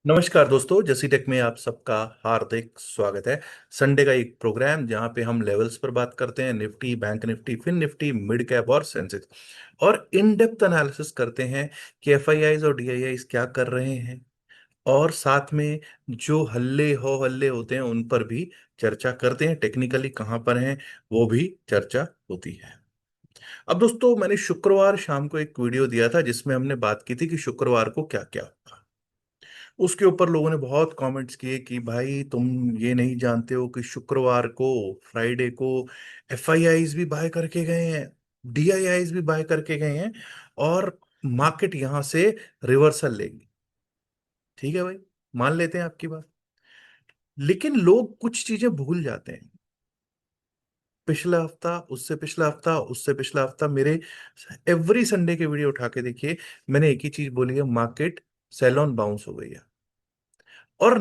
नमस्कार दोस्तों, जसी टेक में आप सबका हार्दिक स्वागत है। संडे का एक प्रोग्राम जहां पे हम लेवल्स पर बात करते हैं, Nifty, bank Nifty, fin Nifty, mid cap और सेंसेक्स, और इन डेप्थ एनालिसिस करते हैं कि एफआईआईज और डीआईआईज क्या कर रहे हैं। और साथ में जो हल्ले होते हैं उन पर भी चर्चा करते हैं, टेक्निकली कहाँ पर हैं वो भी चर्चा होती है। अब दोस्तों, मैंने शुक्रवार शाम को एक वीडियो दिया था जिसमें हमने बात की थी कि शुक्रवार को क्या क्या होगा। उसके ऊपर लोगों ने बहुत कमेंट्स किए कि भाई तुम ये नहीं जानते हो कि शुक्रवार को, फ्राइडे को एफआईआईज भी बाय करके गए हैं, डीआईआईज भी बाय करके गए हैं, और मार्केट यहां से रिवर्सल लेगी। ठीक है भाई, मान लेते हैं आपकी बात। लेकिन लोग कुछ चीजें भूल जाते हैं। पिछला हफ्ता, उससे पिछला हफ्ता, उससे पिछला हफ्ता, मेरे एवरी संडे के वीडियो उठा के देखिए, मैंने एक ही चीज बोली है, मार्केट सेल ऑन बाउंस हो गई है। और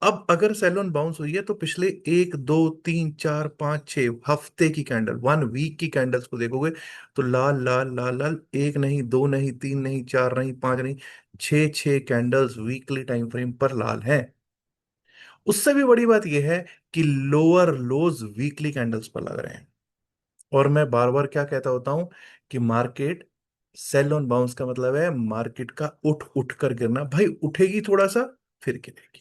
अब अगर सेल बाउंस हुई है तो पिछले एक दो तीन चार पांच छह हफ्ते की कैंडल, वन वीक की कैंडल्स को देखोगे तो लाल लाल लाल लाल, एक नहीं, दो नहीं, तीन नहीं, चार नहीं, पांच नहीं, छह छह कैंडल्स वीकली टाइम फ्रेम पर लाल हैं। उससे भी बड़ी बात यह है कि लोअर लोज वीकली कैंडल्स पर लग रहे हैं। और मैं बार बार क्या कहता होता हूं कि मार्केट सेल ऑन बाउंस का मतलब है मार्केट का उठ उठ कर गिरना। भाई उठेगी थोड़ा सा, फिर गिरेगी।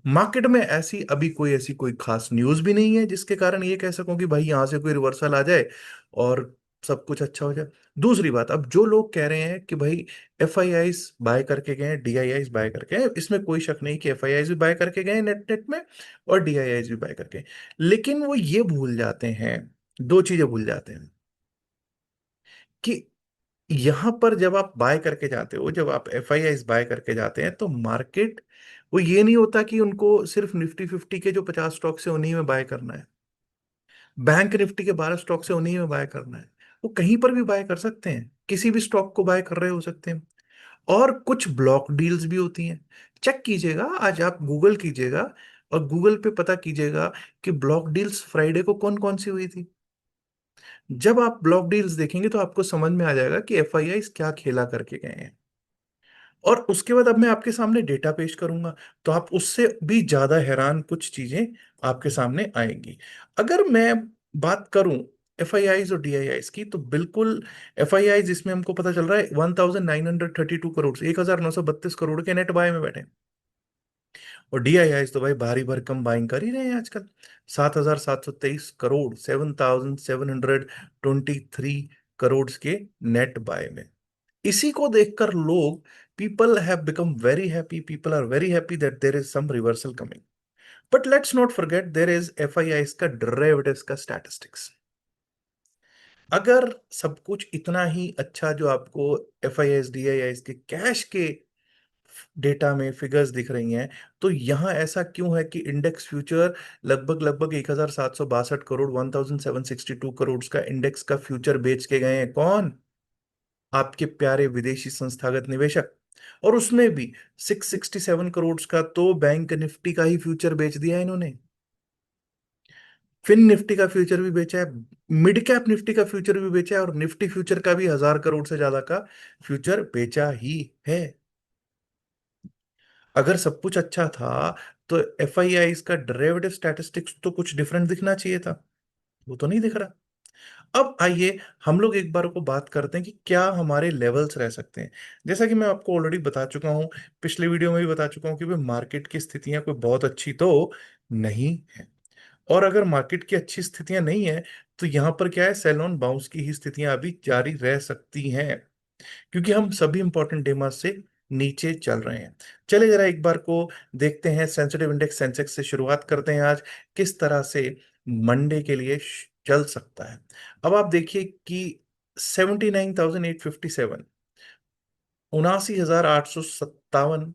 मार्केट में ऐसी कोई खास न्यूज भी नहीं है जिसके कारण ये कह सकूं कि भाई यहां से कोई रिवर्सल आ जाए और सब कुछ अच्छा हो जाए। दूसरी बात, अब जो लोग कह रहे हैं कि भाई एफआईआईज बाय करके गए हैं, डीआईआईज बाय करके गए हैं, इसमें कोई शक नहीं कि एफआईआईज भी बाय करके गए हैं नेट नेट में, और डीआईआईज भी बाय करके। लेकिन वो ये भूल जाते हैं, दो चीजें भूल जाते हैं कि यहां पर जब आप बाय करके जाते हो, जब आप एफआईआईज बाय करके जाते हैं तो मार्केट, वो ये नहीं होता कि उनको सिर्फ निफ्टी फिफ्टी के जो 50 स्टॉक्स है उन्हीं में बाय करना है, बैंक निफ्टी के 12 स्टॉक से उन्हीं में बाय करना है। वो कहीं पर भी बाय कर सकते हैं, किसी भी स्टॉक को बाय कर रहे हो सकते हैं। और कुछ ब्लॉक डील्स भी होती हैं। चेक कीजिएगा, आज आप गूगल कीजिएगा और गूगल पे पता कीजिएगा कि ब्लॉक डील्स फ्राइडे को कौन कौन सी हुई थी। जब आप ब्लॉक डील्स देखेंगे तो आपको समझ में आ जाएगा कि एफआईआई क्या खेला करके गए हैं। और उसके बाद अब मैं आपके सामने डेटा पेश करूंगा, तो आप उससे भी ज्यादा हैरान कुछ चीजें आपके सामने आएंगी। अगर मैं बात करूं एफआईआईज और डीआईआईज की, तो बिल्कुल एफआईआईज इसमें हमको पता चल रहा है 1932 करोड़, 1932 करोड़ के नेट बाय में बैठे हैं। और डीआईआईज तो भाई भारी भरकम बाइंग कर ही रहे हैं आजकल, 7723 करोड़, 7723 करोड़ के नेट बाय में। इसी को देखकर लोग, people have become very happy, people are very happy that there is some reversal coming. But let's not forget there is FII का डेरिवेटिव्स का स्टैटिस्टिक्स। अगर सब कुछ इतना ही अच्छा जो आपको एफआईआई डीआईआई के कैश के डेटा में फिगर्स दिख रही हैं, तो यहां ऐसा क्यों है कि इंडेक्स फ्यूचर लगभग लगभग 1762 करोड़, 1762 करोड़ का इंडेक्स का फ्यूचर बेच के गए हैं? कौन? आपके प्यारे विदेशी संस्थागत निवेशक। और उसमें भी 667 करोड़ का तो बैंक निफ्टी का ही फ्यूचर बेच दिया है इन्होंने। फिन निफ्टी का फ्यूचर भी बेचा है, मिड कैप निफ्टी का फ्यूचर भी बेचा है, और निफ्टी फ्यूचर का भी 1000 करोड़ से ज्यादा का फ्यूचर बेचा ही है। अगर सब कुछ अच्छा था तो एफआईआई का डेरिवेटिव स्टैटिस्टिक्स तो कुछ डिफरेंट दिखना चाहिए था, वो तो नहीं दिख रहा। अब आइए हम लोग एक बार को बात करते हैं कि क्या हमारे लेवल्स रह सकते हैं। जैसा कि मैं आपको ऑलरेडी बता चुका हूं, पिछले वीडियो में भी बता चुका हूं कि भाई मार्केट की स्थितियां कोई बहुत अच्छी तो नहीं है। और अगर मार्केट की अच्छी स्थितियां नहीं है तो यहां पर क्या है, सेल ऑन बाउंस की ही स्थितियां अभी जारी रह सकती हैं, क्योंकि हम सभी इंपॉर्टेंट डेमा से नीचे चल रहे हैं। चलिए जरा एक बार को देखते हैं, सेंसिटिव इंडेक्स सेंसेक्स से शुरुआत करते हैं आज, किस तरह से मंडे के लिए चल सकता है। अब आप देखिए कि 79,857, 79,857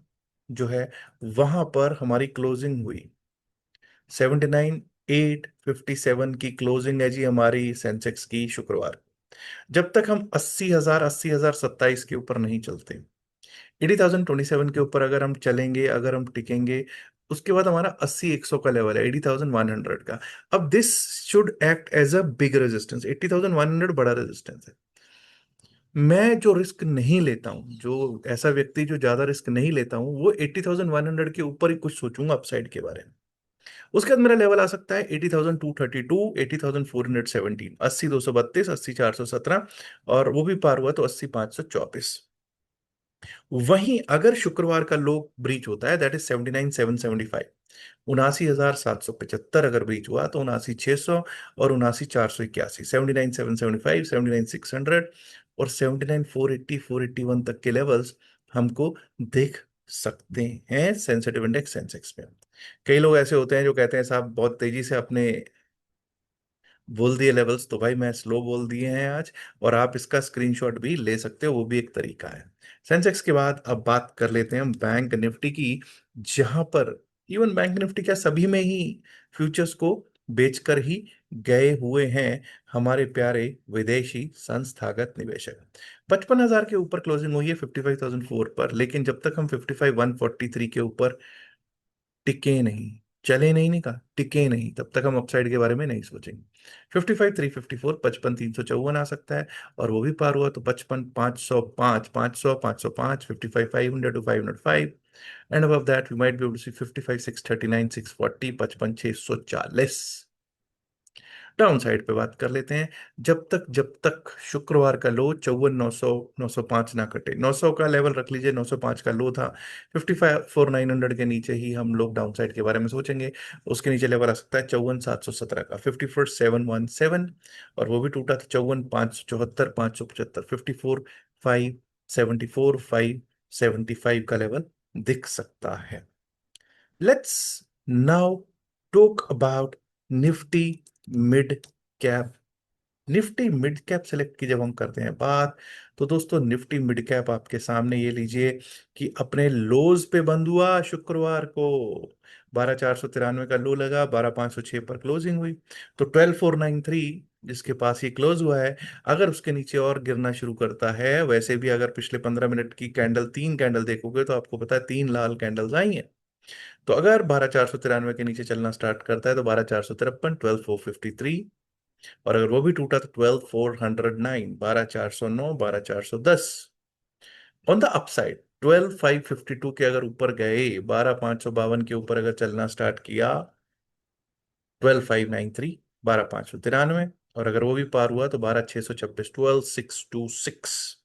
जो है, वहां पर हमारी क्लोजिंग हुई। 79,857 की क्लोजिंग है जी हमारी सेंसेक्स की शुक्रवार। जब तक हम 80,027 के ऊपर नहीं चलते, 80,027 के ऊपर अगर हम चलेंगे, अगर हम टिकेंगे, उसके बाद हमारा 80-100 का लेवल है, 80,100 का। अब this should act as a big resistance, 80,100 बड़ा रेजिस्टेंस है। मैं जो रिस्क नहीं लेता हूँ, जो ऐसा व्यक्ति जो ज्यादा रिस्क नहीं लेता हूँ, वो 80,100 के ऊपर ही कुछ सोचूंगा अपसाइड के बारे में। उसके बाद मेरा लेवल आ सकता है 80,232, 80,417, 80,232, 80,417, और वो भी पार हुआ तो 80,524। वहीं अगर शुक्रवार का लो ब्रीच होता है, दैट इज 79,775, 79,775 अगर ब्रीच हुआ तो 79,600 और 79,481, 79,775, 79,600 और 79,480, 481 तक के लेवल्स हमको दिख सकते हैं सेंसिटिव इंडेक्स सेंसेक्स में। कई लोग ऐसे होते हैं जो कहते हैं साहब बहुत तेजी से अपने बोल दिए लेवल्स, तो भाई मैं स्लो बोल दिए हैं आज, और आप इसका स्क्रीनशॉट भी ले सकते हो, वो भी एक तरीका है। सेंसेक्स के बाद अब बात कर लेते हैं हम बैंक निफ्टी की, जहां पर इवन बैंक निफ्टी क्या सभी में ही फ्यूचर्स को बेचकर ही गए हुए हैं हमारे प्यारे विदेशी संस्थागत निवेशक। 55,000 के ऊपर क्लोजिंग हुई है 55,004 पर, लेकिन जब तक हम 55,143 के ऊपर टिके नहीं, चले नहीं, नहीं कहा टिके नहीं, तब तक हम अपसाइड के बारे में नहीं सोचेंगे। 55,354, 55,354 आ सकता है, और वो भी पार हुआ तो 55,505, 500, 505, 55,500 to 505, and above that we might be able to see 55,639, 640, 55,640। Down side पे बात कर लेते हैं। जब तक शुक्रवार का लो 54,900, 905 ना कटे, 900 का लेवल रख लीजिए, 905 का लो था, 55,900 के नीचे ही हम लोग डाउन साइड के बारे में सोचेंगे। उसके नीचे लेवल आ सकता है 54,717 का, 54,717, और वो भी टूटा था 54,574, 575, 54,574, 575 का लेवल दिख सकता है। Let's now talk about Nifty mid cap. Nifty mid cap select की जब हम करते हैं बात, तो दोस्तों निफ्टी मिड कैप आपके सामने ये लीजिए कि अपने लोज पे बंद हुआ शुक्रवार को। 12,493 का लो लगा, 12,506 पर क्लोजिंग हुई, तो 12,493 जिसके पास ये क्लोज हुआ है, अगर उसके नीचे और गिरना शुरू करता है, वैसे भी अगर पिछले 15 मिनट की कैंडल, तीन कैंडल देखोगे तो आपको पता है तीन लाल कैंडल्स आई हैं। तो अगर 12,493 के नीचे चलना स्टार्ट करता है तो 12,453, 12,453, और अगर वो भी टूटा तो 12,409, 12,409, 12,410। ऑन द अपसाइड 12,552 के अगर ऊपर गए, 12,552 के ऊपर अगर चलना स्टार्ट किया, 12,593, 12,593, और अगर वो भी पार हुआ तो 12,626, 12,626।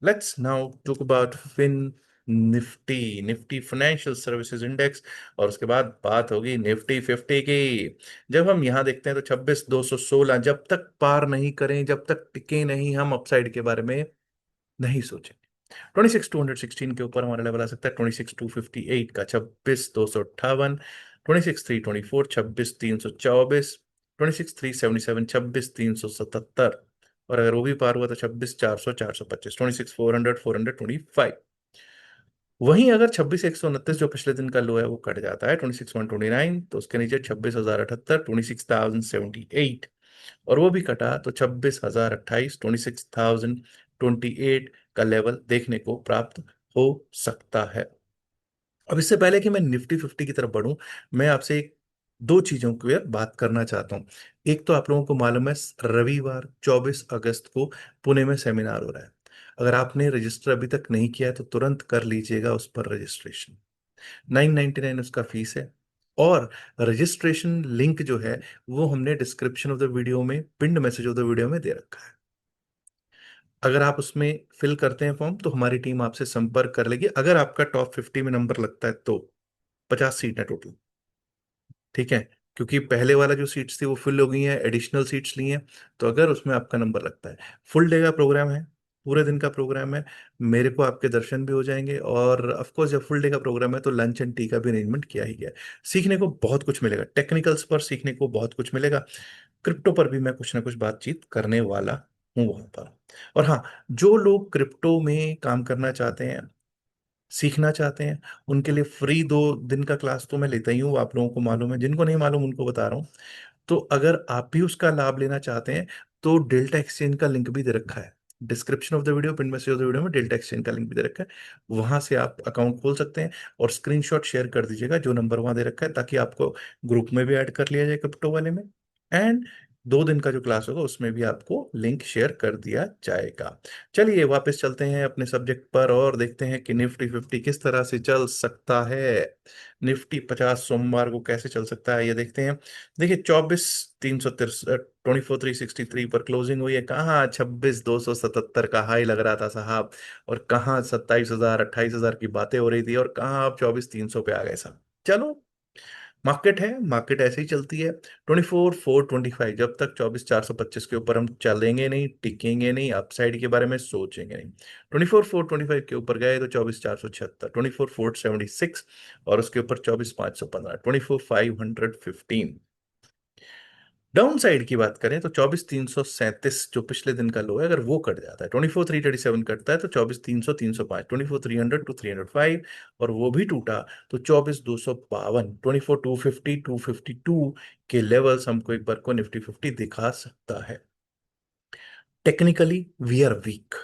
Let's now talk about fin Nifty, Nifty financial services index, और उसके बाद बात होगी निफ्टी 50 की। जब हम यहां देखते हैं तो 26,216, जब तक पार नहीं करें, जब तक टिके नहीं, हम अपसाइड के बारे में नहीं सोचें। 26,216 के ऊपर हमारा लेवल आ सकता है 26,258 का, 26,258, 26,324, 26,324, 26,377, 26,377, और अगर वो भी पार हुआ तो 26,400, 425, 26,400, 425। वहीं अगर 26,129 जो पिछले दिन का लो है वो कट जाता है 26,129, तो उसके नीचे 26,078, 26,078, और वो भी कटा तो 26,028, 26,028 का लेवल देखने को प्राप्त हो सकता है। अब इससे पहले कि मैं निफ्टी 50 की तरफ बढ़ूं, मैं आपसे एक दो चीजों की बात करना चाहता हूं। एक तो आप लोगों को मालूम है रविवार 24 अगस्त को पुणे में सेमिनार हो रहा है। अगर आपने रजिस्टर अभी तक नहीं किया है तो तुरंत कर लीजिएगा उस पर रजिस्ट्रेशन। 999 उसका फीस है, और रजिस्ट्रेशन लिंक जो है वो हमने डिस्क्रिप्शन ऑफ द वीडियो में, पिंड मैसेज ऑफ द वीडियो में दे रखा है। अगर आप उसमें फिल करते हैं फॉर्म तो हमारी टीम आपसे संपर्क कर लेगी। अगर आपका टॉप 50 में नंबर लगता है तो 50 सीट है टोटल, ठीक है, क्योंकि पहले वाला जो सीट्स थी वो फिल हो गई हैं, एडिशनल सीट्स ली हैं। तो अगर उसमें आपका नंबर लगता है, फुल डे का प्रोग्राम है, पूरे दिन का प्रोग्राम है, मेरे को आपके दर्शन भी हो जाएंगे, और ऑफ कोर्स जब फुल डे का प्रोग्राम है तो लंच एंड टी का भी अरेंजमेंट किया ही गया है। सीखने को बहुत कुछ मिलेगा, टेक्निकल्स पर सीखने को बहुत कुछ मिलेगा, क्रिप्टो पर भी मैं कुछ ना कुछ बातचीत करने वाला हूँ वहां पर। और हाँ, जो लोग क्रिप्टो में काम करना चाहते हैं, सीखना चाहते हैं, उनके लिए फ्री 2 दिन का क्लास तो मैं लेता ही हूँ, आप लोगों को मालूम है, जिनको नहीं मालूम उनको बता रहा हूँ। तो अगर आप भी उसका लाभ लेना चाहते हैं तो डेल्टा एक्सचेंज का लिंक भी दे रखा है description of the video, pin message of the video में डेल्टा एक्सचेंज का लिंक भी दे रखा है। वहां से आप अकाउंट खोल सकते हैं, और स्क्रीनशॉट शेयर कर दीजिएगा जो नंबर वहां दे रखा है, ताकि आपको ग्रुप में भी ऐड कर लिया जाए क्रिप्टो वाले में, एंड 2 दिन का जो क्लास होगा उसमें भी आपको लिंक शेयर कर दिया जाएगा। चलिए वापस चलते हैं अपने सब्जेक्ट पर और देखते हैं कि निफ्टी 50 किस तरह से चल सकता है। निफ्टी 50 सोमवार को कैसे चल सकता है ये देखते हैं। देखिए 24,363 24,363 पर क्लोजिंग हुई है। कहाँ 26,277 का हाई लग रहा था साहब, और कहाँ 27,000 28,000 की बातें हो रही थी, और कहाँ आप 24,300 पे आ गए साहब। चलो, मार्केट है, मार्केट ऐसे ही चलती है। 24,425 जब तक 24,425 के ऊपर हम चलेंगे नहीं, टिकेंगे नहीं, अपसाइड के बारे में सोचेंगे नहीं। 24,425 के ऊपर गए तो 24,476, 24,476, और उसके ऊपर 24,515, 24,515। डाउन साइड की बात करें तो 24,337 जो पिछले दिन का लो है, अगर वो कट जाता है, 24,337 कटता है तो 24,300 305, 24,300 to 305, और वो भी टूटा तो 24,252, 24,250 252 के लेवल्स हमको एक बार को निफ्टी 50 दिखा सकता है। Technically we are weak.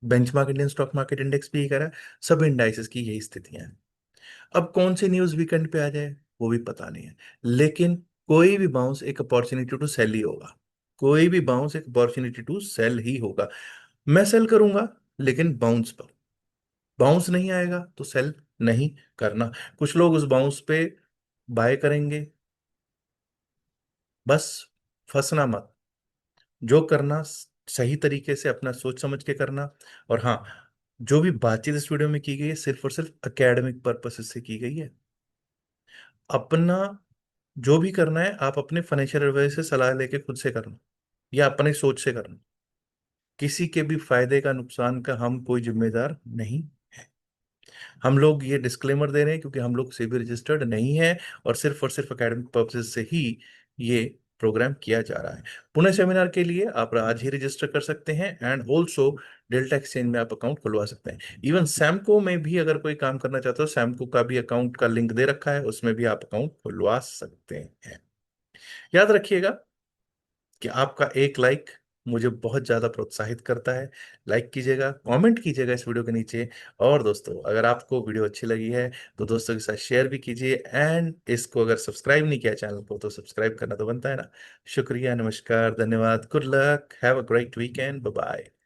Benchmark Indian stock market index भी यही कह रहा है, सब इंडाइसेस की यही स्थितियां हैं। अब कौन सी न्यूज वीकेंड पे आ जाए वो भी पता नहीं है, लेकिन कोई भी बाउंस एक अपॉर्चुनिटी टू सेल ही होगा। कोई भी बाउंस एक अपॉर्चुनिटी टू सेल ही होगा। मैं सेल करूंगा, लेकिन बाउंस पर। बाउंस नहीं आएगा तो सेल नहीं करना। कुछ लोग उस बाउंस पे बाय करेंगे। बस फंसना मत। जो करना सही तरीके से अपना सोच समझ के करना। और हाँ, जो भी बातचीत इस वीडियो में की गई है सिर्फ और सिर्फ एकेडमिक पर्पस से की गई है। अपना जो भी करना है आप अपने फाइनेंशियल एडवाइस से सलाह लेके खुद से करना, या अपनी सोच से करना। किसी के भी फायदे का नुकसान का हम कोई जिम्मेदार नहीं है। हम लोग ये डिस्क्लेमर दे रहे हैं क्योंकि हम लोग सेबी रजिस्टर्ड नहीं है, और सिर्फ एकेडमिक पर्पसेस से ही ये प्रोग्राम किया जा रहा है। पुणे सेमिनार के लिए आप आज ही रजिस्टर कर सकते हैं, एंड ऑल्सो डेल्टा एक्सचेंज में आप अकाउंट खुलवा सकते हैं। इवन सैमको में भी अगर कोई काम करना चाहते हो, सैमको का भी अकाउंट का लिंक दे रखा है, उसमें भी आप अकाउंट खुलवा सकते हैं। याद रखिएगा कि आपका एक लाइक मुझे बहुत ज्यादा प्रोत्साहित करता है। लाइक कीजिएगा, कमेंट कीजिएगा इस वीडियो के नीचे। और दोस्तों, अगर आपको वीडियो अच्छी लगी है तो दोस्तों के साथ शेयर भी कीजिए, एंड इसको अगर सब्सक्राइब नहीं किया चैनल को तो सब्सक्राइब करना तो बनता है ना। शुक्रिया, नमस्कार, धन्यवाद, good luck, have a great weekend, bye bye.